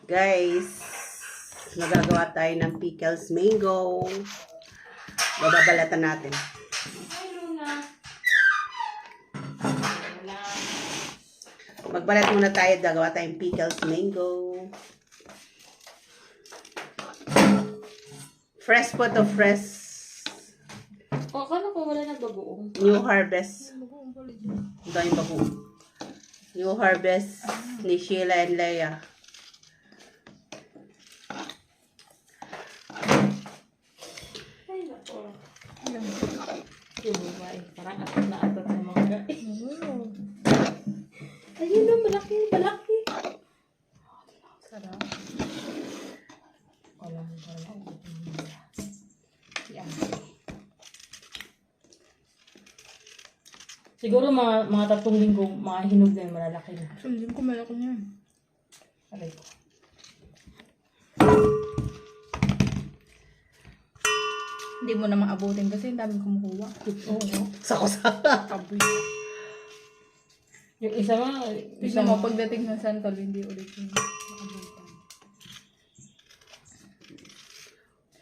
Guys, magagawa tayo ng pickles mango. Babalatan natin. Magbalat muna tayo, gagawa tayong pickles mango. Fresh po to fresh. O, akala ko wala nagbagoong. New harvest. Ang daming bagoong. New harvest ni Sheila and Leia. Ay, nako. Diba, parang atot na atot sa mga ayun na, malaki, malaki. Sarap. Wala. Yan. Siguro mga 3 linggo, mga hinog na yung malalaki na. Hindi ko malaki niya. Aray ko. Hindi mo na maabutin kasi ang daming kumukuha. Oo. Sako-sako. Kaboy. Yung isa nga, Tignan mo, pagdating ng santol, hindi ulit yung maabutan.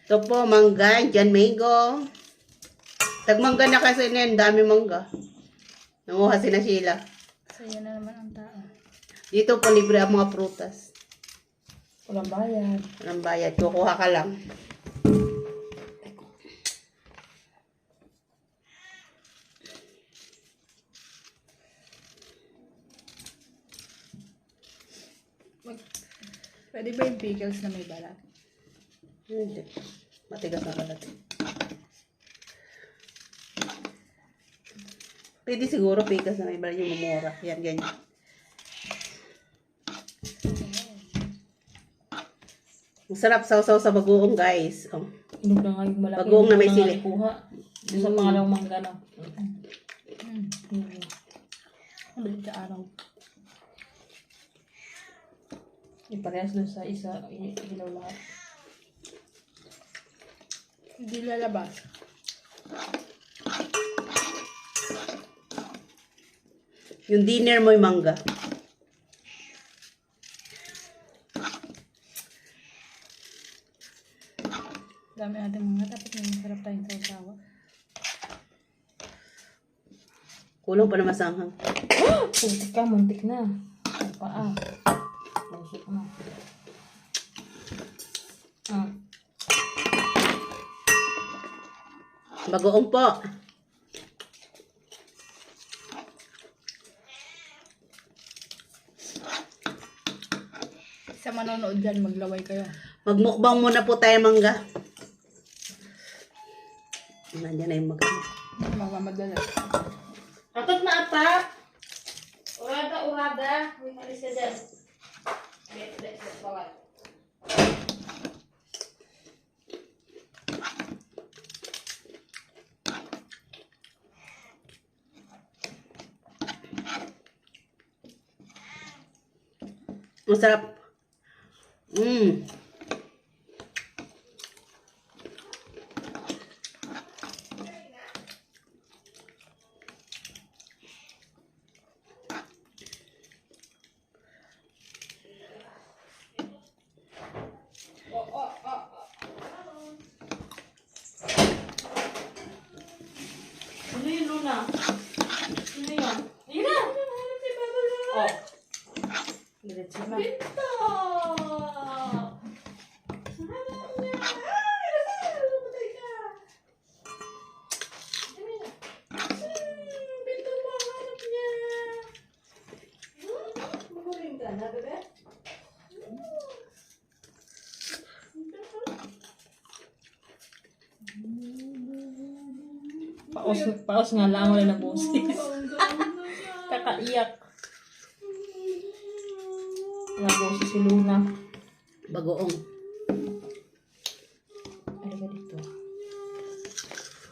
Ito po, mangga. Diyan, mango. Tagmangga na kasi na yan. Dami mangga. Nanguha si na Sheila. Saya na naman ang tao. Dito po, libre ang mga prutas. walang bayad. Walang bayad. Kukuha ka lang. Pwede ba yung pickles na may balat? Hindi. Matigas na kalat. Pwede siguro pickles na may balat yung mumura. Yan, ganyan. Masarap sausaw sa bagoong, guys. Oh. Hinog na nga yung malaki. Bagoong na may Hinog sili. kuha. Doon sa pangalawang mangga na. Ulit sa araw. Yung parehas doon sa isa, ilaw lahat. Hindi lalabas. Yung dinner mo yung mangga. Dami natin mga dapat may masarap tayong sausawa. Kulang pa na masanghang. Muntik ka, muntik na. Ang paa. Busok na. Bagoong po. Sa manonood dyan, maglaway kayo. Magmukbang muna po tayo, mangga. Nandiyan na yung maganda. Mamamadala. Atot na ata. Urada. May malis ka dyan. Bawal. Masarap. Ano yun, Luna? Ano yun? Ayun na! Oh. Diretso na. Paos nga lang, wala na boses. Kakaiyak. Wala boses si Luna. Bagoong. Ay, ba dito?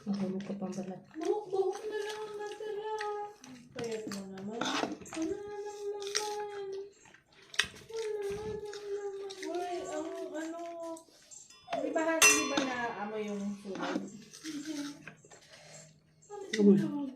Mahulog ka pang balat. Buhok na lang natala. Payat mo naman. Wala lang naman. Uy, ang ano. Di ba na yung sunog?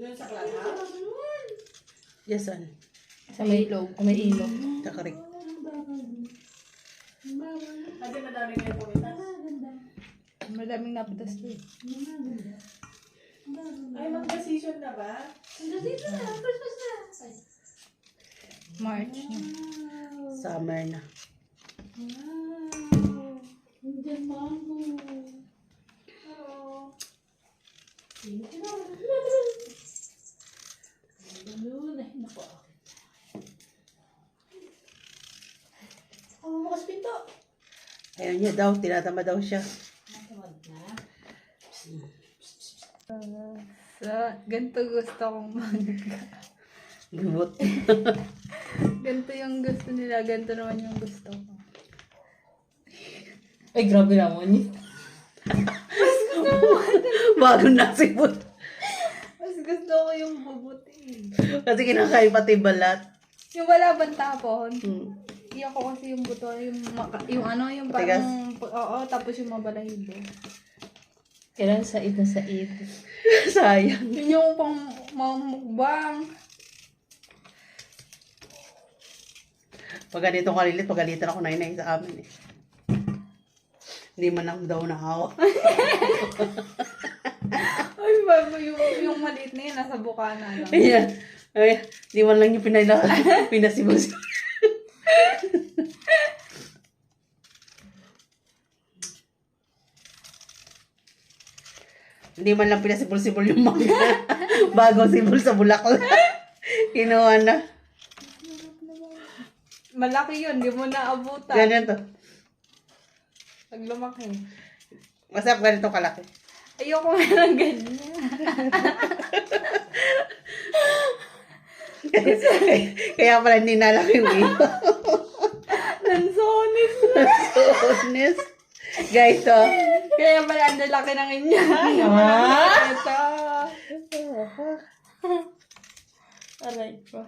Doon sa clubhouse? Yes, ano? Sa may ilog. Sa may ilog. Sa karik. Kasi madami kayo pumitas. Madaming napitas to eh. Ay, mag-decision na ba? March na. Summer na. Nandiyan mango. Hello. Sino ka na? Ganun. Ay, naku. Oh, bukas pinto. Ayaw niya daw, tinatama daw siya. Natamad na. Ganito gusto kong mangga. Gubot. Ganito yung gusto nila. Ganito naman yung gusto ko. Ay, grabe naman yun. Bago nasibot. Mas gusto ko yung bubuti. Kasi kinakain pati balat. Yung wala bang tapon? Hmm. Iyak ko kasi yung buto. Yung ano, yung Matigas? parang... Oo, tapos yung mabalahibo. Kailan sa id na sa id. Sayang. Yun yung pang mamukbang. Pag ganito kalilit, pagalitan ako na sa amin eh. Hindi man lang daw nakawa. Ay, bago yung maliit na yun, nasa bukana lang. Ayan. Ay, di man lang yung pinasibos. Hindi man lang pinasibol-sibol yung mangga. Bago sibol sa bulaklak. Kinuha na. Malaki yun, di mo naabutan. Ganyan to. Pag lumaki. Masarap ganito kalaki. Ayoko nga ng ganyan. Kaya pala hindi nalaki yung iyo. Nansonis. Honest. Guys, to. Kaya pala ang lalaki ng inya. Ito. Aray ko.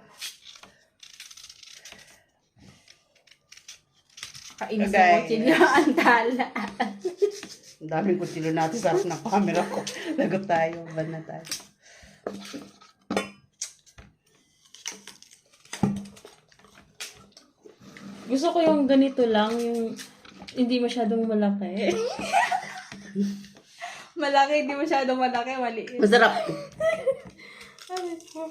Kainis Okay. ako sila ang tala. Ang daming kutilo natin sa harap ng camera ko. Lagot tayo. Ban na tayo. Gusto ko yung ganito lang, yung hindi masyadong malaki. Malaki, hindi masyadong malaki, maliit. Masarap. Aray ko.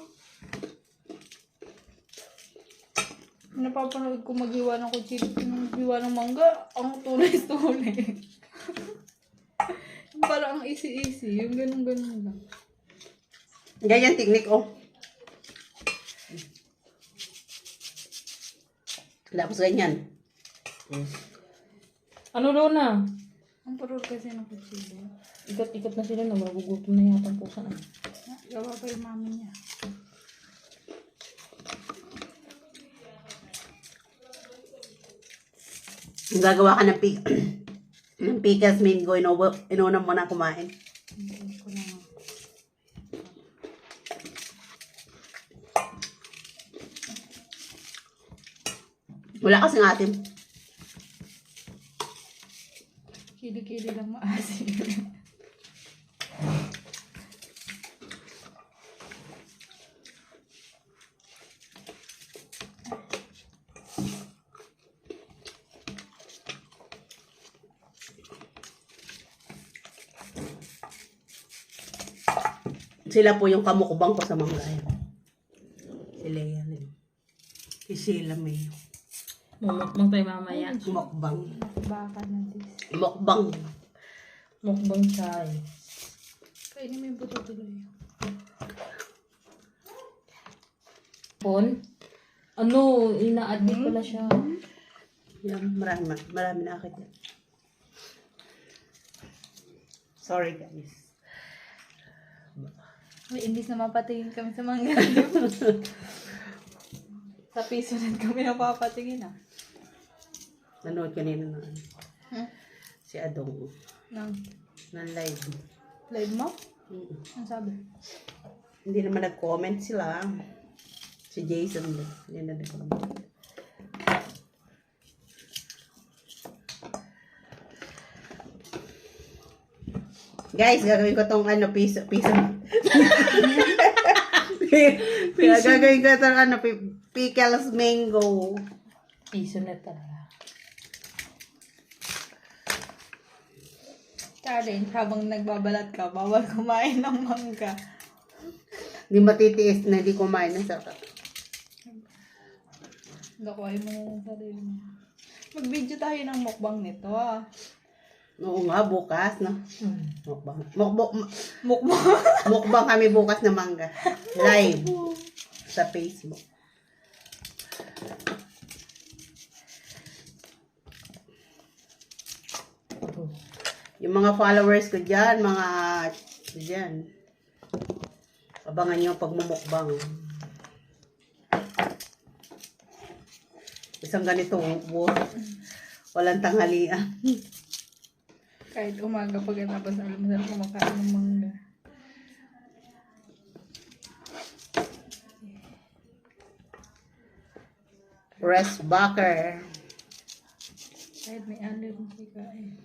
Napapanood ko maghiwa ng kutsilo, maghiwa ng mangga, ang tulis-tulis. Parang ang easy-easy, yung ganun-ganun lang. Ganyan technique, oh. Tapos ganyan. Ano daw na? Ang parol kasi ng kutsilo. Ikot-ikot na sila na magugutom na yata ang pusa na. Gawa pa yung mami niya. Gagawa ka ng ng pickles mango. Inuna mo na kumain. Hindi ko na nga. Wala kasing atim. Kili-kili lang maasim. Sila po yung kamukbang ko sa mangga. Si Lea rin. Si Sheila May. Mumukbang tayo mamaya. Mukbang. Baka na this. Mukbang. Mukbang chai. Kainin mo yung buto tuloy. Pon? Ano, ina-admit pala siya. Yan, marami na akit. Sorry guys. May imbis na mapatingin kami sa mangga. Sa piso rin kami napapatingin ah. Nanood kanina na Hmm? si Adong. Nang Ng live. live mo? Mm. Ang sabi? Hindi naman nag-comment sila. Si Jason. Hindi na nag-comment. Guys, gagawin ko tong piso. Pinagagawin ko ito, ano, pickles mango. Piso na talaga. Challenge, habang nagbabalat ka, bawal kumain ng mangga. Hindi matitiis na hindi kumain ng sarap. Gakuhay mo na ng sarili mo. Mag-video tayo ng mukbang nito ah. Oo nga, bukas, no? Mukbang. Mukbang. Mukbang? Mukbang kami bukas na mangga. Live. Sa Facebook. Yung mga followers ko dyan, dyan. Abangan nyo pagmumukbang. Isang ganito, walang tanghalian. Kahit umaga pagkatapos ng almusal, kumakain ng mangga. Rest Baker. Kahit may allergy ka eh.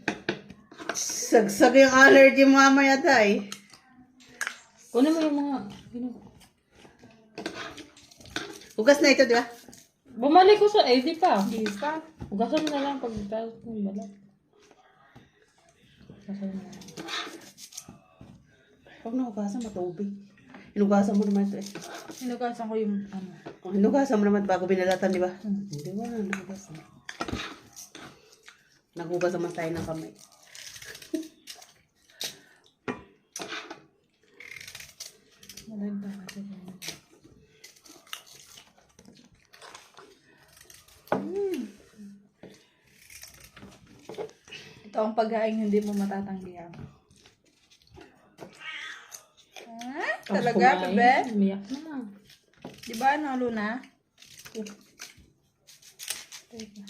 Sagsag yung allergy mamaya tay. Kunin mo yung mga... Hugas na ito, di ba? Bumalik ko sa... Eh, di pa. Di pa. Hugasan mo na lang pag tapos ng balat. Hugasan mo na lang. Huwag na hugasan, matubig. Hinugasan mo naman ito eh. Hinugasan ko yung ano. Oh, hinugasan mo naman bago binalatan, di ba? Di ba? Nahugas na. Naghugas naman tayo ng kamay. Malagda ka sa ganyan. Ito ang pagkain hindi mo matatanggihan. Ah, talaga, bebe? Umiyak na. Di ba, ano, Luna? Teka.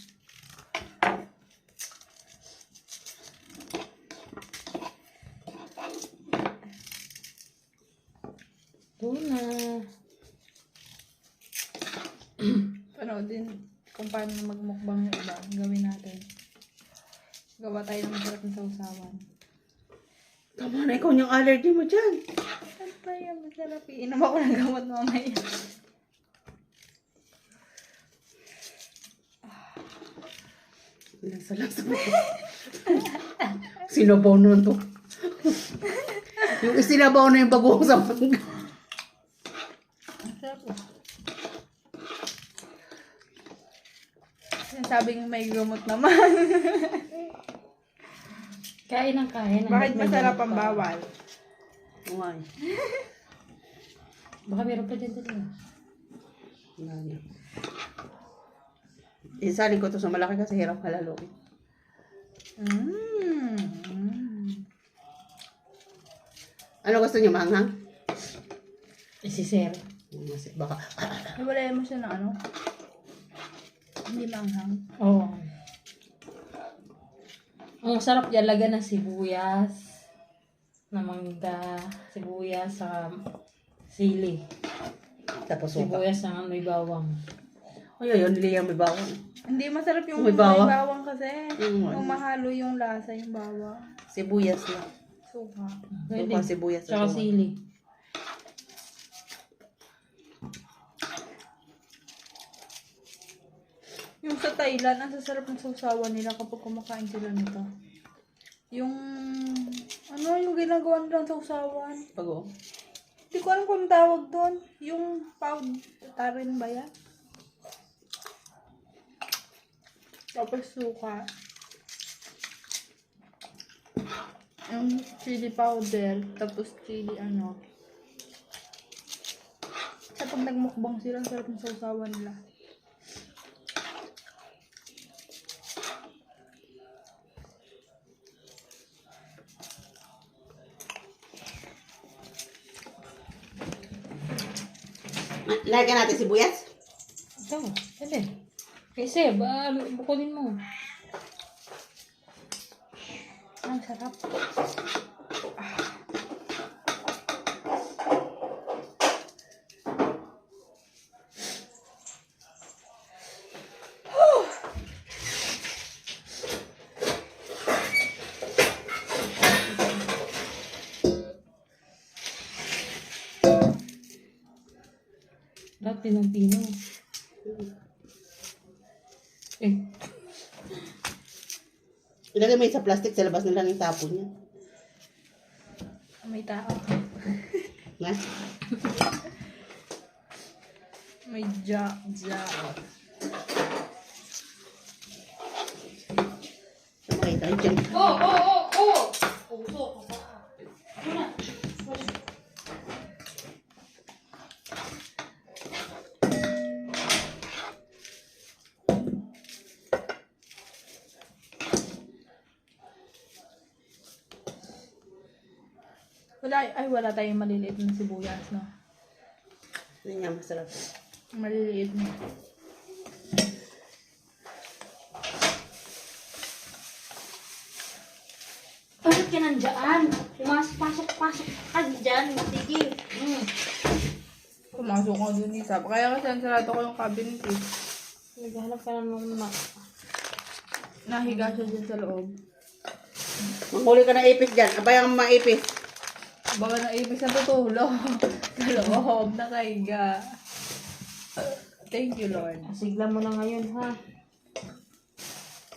Tuna. Panood din kung paano magmukbang yung iba. Gawin natin. Gawa tayo ng masarap na sausawan. Tama na, ikaw yung allergy mo dyan. Ano pa yung masarap? Iinom ako ng gamot mamaya. Lasa-lasa mo. Sinabaw naman to. Yung isinabaw na yung bagoong sa mangga. Masarap oh. Sinasabing may gamot naman. Kain ng kain. Bakit masarap ang bawal? Why? Baka meron pa dyan dito. Wala na. Isalin ko to sa malaki kasi hirap halaluin. Ano gusto niyo, manghang? Isisero. Baka. Iwalayan mo siya ng ano? Hindi manghang. Oo. Ang sarap yan, lagyan ng sibuyas, na mangga, sibuyas, sa sili. Tapos suka. Sibuyas na may bawang. Ay, ayun, Liam, may bawang. Hindi masarap yung May may bawang. bawang kasi. Mm. Yung mahalo yung lasa yung bawang. Sibuyas lang. Suka. Pwede. Suka, sibuyas. Tsaka suka. sili. Yung sa Thailand, ang sasarap ng sausawan nila kapag kumakain sila nito. Yung, ano yung ginagawa nilang sausawan? Pag-o. Hindi ko alam kung anong tawag doon. Yung tarin ba yan? Tapos suka. Yung chili powder. Tapos chili ano. Kapag nagmukbang sila, ang sarap ng sausawan nila. Lagyan natin sibuyas. Ito, pwede. Kasi, bukunin mo. Ang sarap. Dapat pinong-pino. Eh, Ilagay mo yun sa plastic, sa labas na lang yung tapon niya. May tao. Na? May ja. Makita yun dyan. Puso. Ano na? Wala tayong maliliit na sibuyas, no? Yun nga, masarap. Maliliit na. Bakit ka nandiyan? Pasok ka dyan. Sige. Pumasok ko dun isa. Kaya kasi ang sarado ko yung cabinet eh. Naghahanap ka naman na. Nahiga siya dyan sa loob. Manghuli ka ng ipis dyan. Abay ang maipis. Baka na ibig na tutulog. Sa loob, nakahiga. Thank you, Lord. Sigla mo na ngayon, ha?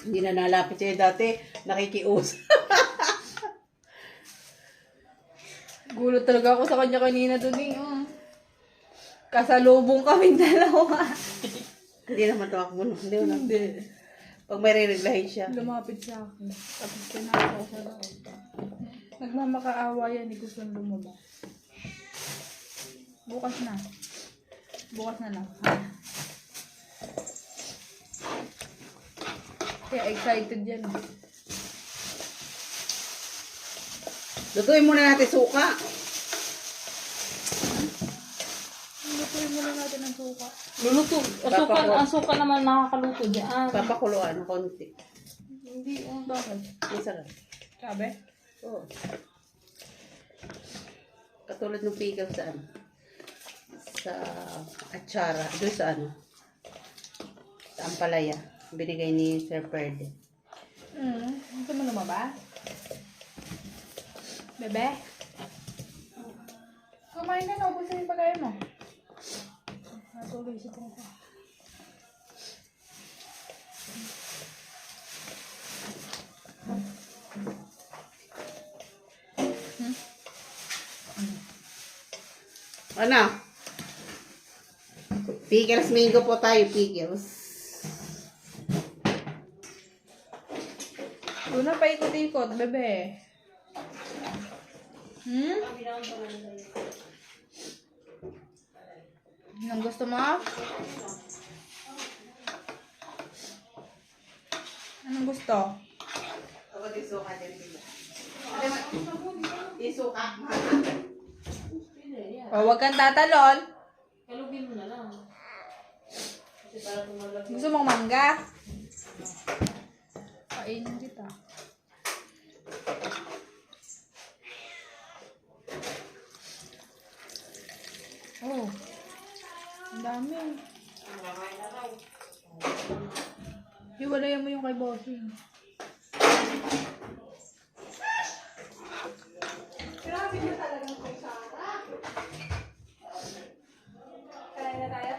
Hindi na nalapit siya dati. Nakikius. Gulat talaga ako sa kanya kanina dun eh. Kasalubong kami dalawa. Hindi naman to ako. Hindi mo na. Hindi. Pag may re-reglahin siya. Lumapit sa akin. Tapos pinaka ko sa loob. Nagmamakaawa yan. Hindi gusto lumabas. Bukas na. Bukas na lang. Kaya excited yan. Lutuin muna natin suka. Lutuin muna natin ang suka. Luluto. Ang suka naman nakakaluto dyan. Papakuluan ng konti. Hindi, Bakit? Masarap. Sabi? Oo. Katulad ng pickle sa ano. Sa atsara. Doon sa ano. Sa Ampalaya. Binigay ni Sir Perde. Gusto mo lumabas? Bebe? Kumain na, naubos na yung pagkain mo. Natuloy sa pangka. Ano? Pickles mango po tayo, pickles. Una pa ikot-ikot, bebe. Anong gusto mo? Anong gusto? Ako din suka din. Isuka. O, huwag kang tatalon. Kalugin mo na lang. Gusto mong mangga? Kainin kita. Oh. Ang dami. Hiwalayan mo yung kay bossing. Grabe na talagang kay Sarah. Kaya na tayo?